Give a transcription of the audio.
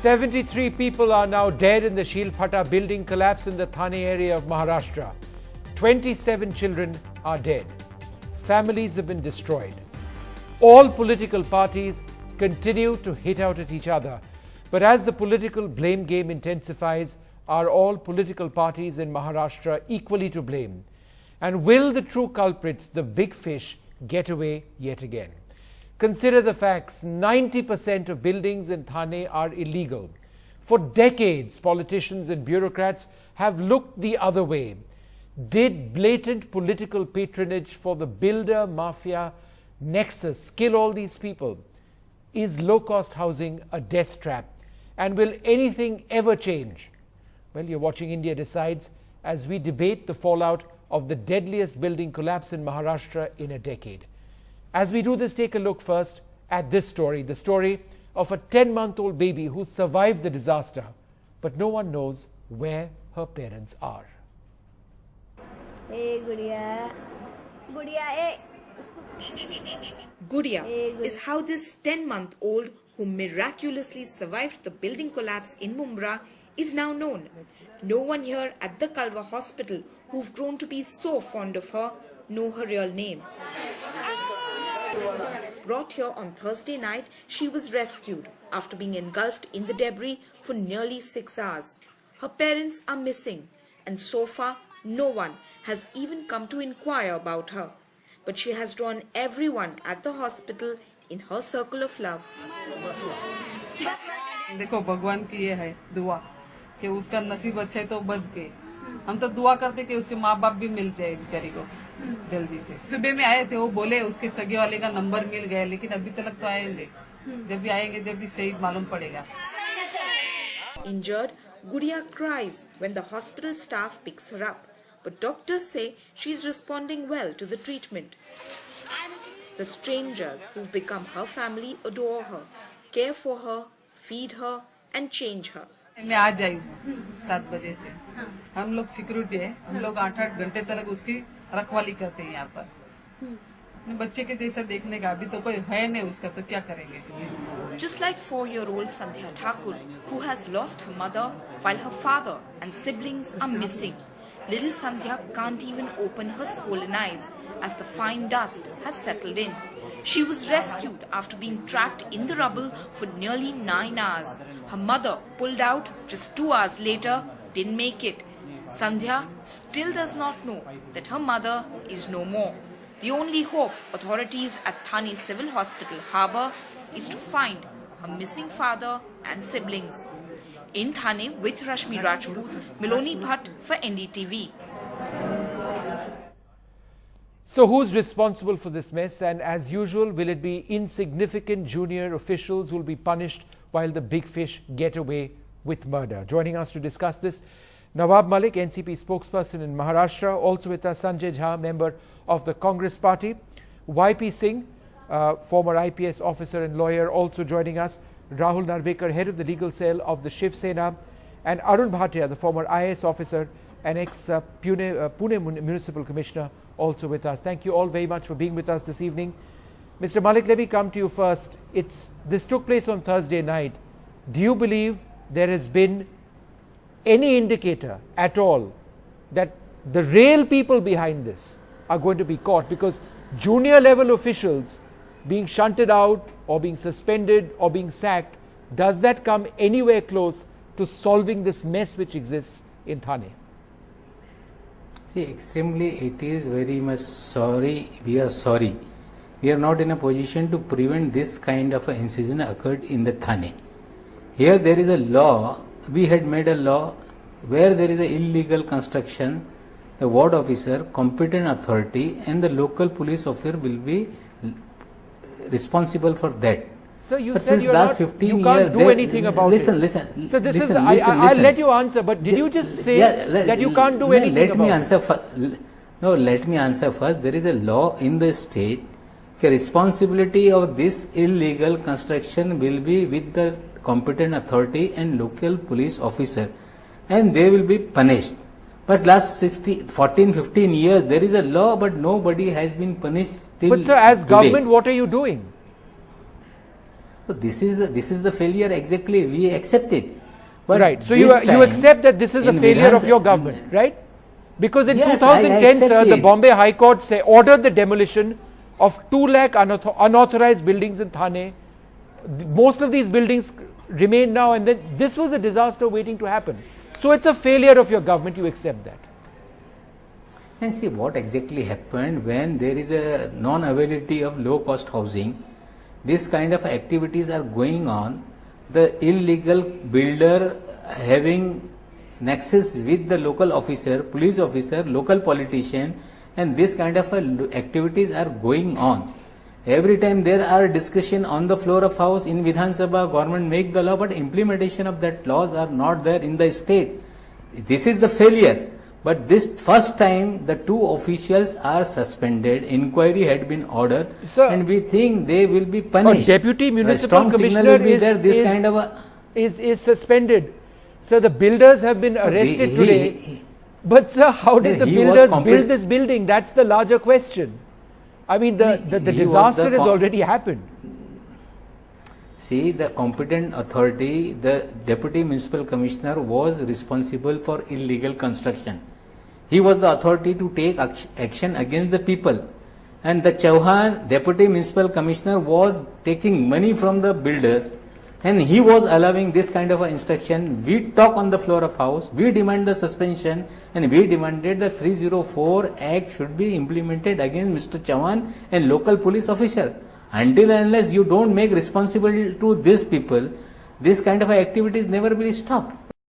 73 people are now dead in the Shilphata building collapse in the Thane area of Maharashtra. 27 children are dead. Families have been destroyed. All political parties continue to hit out at each other. But as the political blame game intensifies, are all political parties in Maharashtra equally to blame? And will the true culprits, the big fish, get away yet again? Consider the facts. 90% of buildings in Thane are illegal. For decades, politicians and bureaucrats have looked the other way. Did blatant political patronage for the builder mafia nexus kill all these people? Is low-cost housing a death trap? And will anything ever change? Well, you're watching India Decides as we debate the fallout of the deadliest building collapse in Maharashtra in a decade. As we do this, take a look first at this story, the story of a 10-month-old baby who survived the disaster, but no one knows where her parents are. Hey, Gudiya. Gudiya, hey. Gudiya is how this 10-month-old who miraculously survived the building collapse in Mumbai is now known. No one here at the Kalwa hospital who've grown to be so fond of her know her real name. Brought here on Thursday night, she was rescued after being engulfed in the debris for nearly 6 hours. Her parents are missing, and so far, no one has even come to inquire about her. But she has drawn everyone at the hospital in her circle of love. देखो भगवान की ये है दुआ कि उसका नसीब अच्छे तो बच गए. हम तो दुआ करते कि उसके माँ बाप भी मिल जाए बेचारी को जल्दी से. सुबह में आए थे, वो बोले उसके सगे वाले का नंबर मिल गया, लेकिन अभी तक तो आएंगे. जब भी आएंगे जब भी सही मालूम पड़ेगा. Injured, Gudiya cries when the hospital staff picks her up, but doctors say she's responding well to the treatment. The strangers who've become her family adore her, care for her, feed her and change her. मैं आज आई हूँ 7 बजे से. हम लोग security है, हम लोग 8-8 घंटे तक उसकी रखवाली करते हैं यहाँ पर. बच्चे के जैसा देखने का अभी तो कोई है नहीं उसका, तो क्या करेंगे. Just like 4-year-old Sandhya Thakur, who has lost her mother while her father and siblings are missing. Little Sandhya can't even open her swollen eyes as the fine dust has settled in. She was rescued after being trapped in the rubble for nearly 9 hours. Her mother pulled out just 2 hours later, didn't make it. Sandhya still does not know that her mother is no more. The only hope authorities at Thane Civil Hospital harbour is to find her missing father and siblings. In Thane with Rashmi Rajput, Miloni Bhatt for NDTV. So who's responsible for this mess? And as usual, will it be insignificant junior officials who will be punished while the big fish get away with murder? Joining us to discuss this, Nawab Malik, NCP spokesperson in Maharashtra. Also with us, Sanjay Jha, member of the Congress Party. YP Singh, former IPS officer and lawyer, also joining us. Rahul Narvekar, head of the legal cell of the Shiv Sena. And Arun Bhatia, the former IAS officer and ex-Pune Municipal Commissioner, also with us. Thank you all very much for being with us this evening. Mr. Malik, let me come to you first. This took place on Thursday night. Do you believe there has been any indicator at all that the real people behind this are going to be caught? Because junior level officials being shunted out or being suspended or being sacked, does that come anywhere close to solving this mess which exists in Thane? See, extremely, it is very much sorry. We are sorry. We are not in a position to prevent this kind of an incident occurred in the Thane. Here there is a law. We had made a law where there is an illegal construction. The ward officer, competent authority, and the local police officer will be responsible for that. So you but said since last 15 you can't years, do anything about listen, it. Listen, So this listen, is, listen, I'll let you answer, but did you just say that you can't do anything let about me it? answer No, let me answer first. There is a law in the state. The responsibility of this illegal construction will be with the competent authority and local police officer, and they will be punished. But last 14-15 years, there is a law, but nobody has been punished till But sir, as today. government, what are you doing? So this is the failure exactly. We accept it. But right. So this you time, accept that this is a in failure of Vidhan- your government, right? Because in Yes, 2010, I accept sir, the it. Bombay High Court ordered the demolition of 2 lakh unauthorized buildings in Thane. Most of these buildings remain now, and then this was a disaster waiting to happen. So it's a failure of your government. You accept that. And see what exactly happened when there is a non-availability of low-cost housing. This kind of activities are going on. The illegal builder having nexus with the local officer, police officer, local politician, and this kind of activities are going on. Every time there are discussion on the floor of house in Vidhan Sabha, government make the law, but implementation of that laws are not there in the state. This is the failure. But this first time the 2 officials are suspended, inquiry had been ordered, Sir, and we think they will be A punished. deputy A municipal strong signal commissioner will be there. This kind of a is suspended. So the builders have been arrested today. But sir, how did the He was builders compli- build this building? That's the larger question. I mean, the He was disaster the has already happened. See, the competent authority, the deputy municipal commissioner was responsible for illegal construction. He was the authority to take action against the people. And the Chauhan, deputy municipal commissioner, was taking money from the builders, and he was allowing this kind of instruction. We talk on the floor of house, we demand the suspension, and we demanded the 304 Act should be implemented against Mr. Chauhan and local police officer. Until and unless you don't make responsible to these people, this kind of activities never will stop.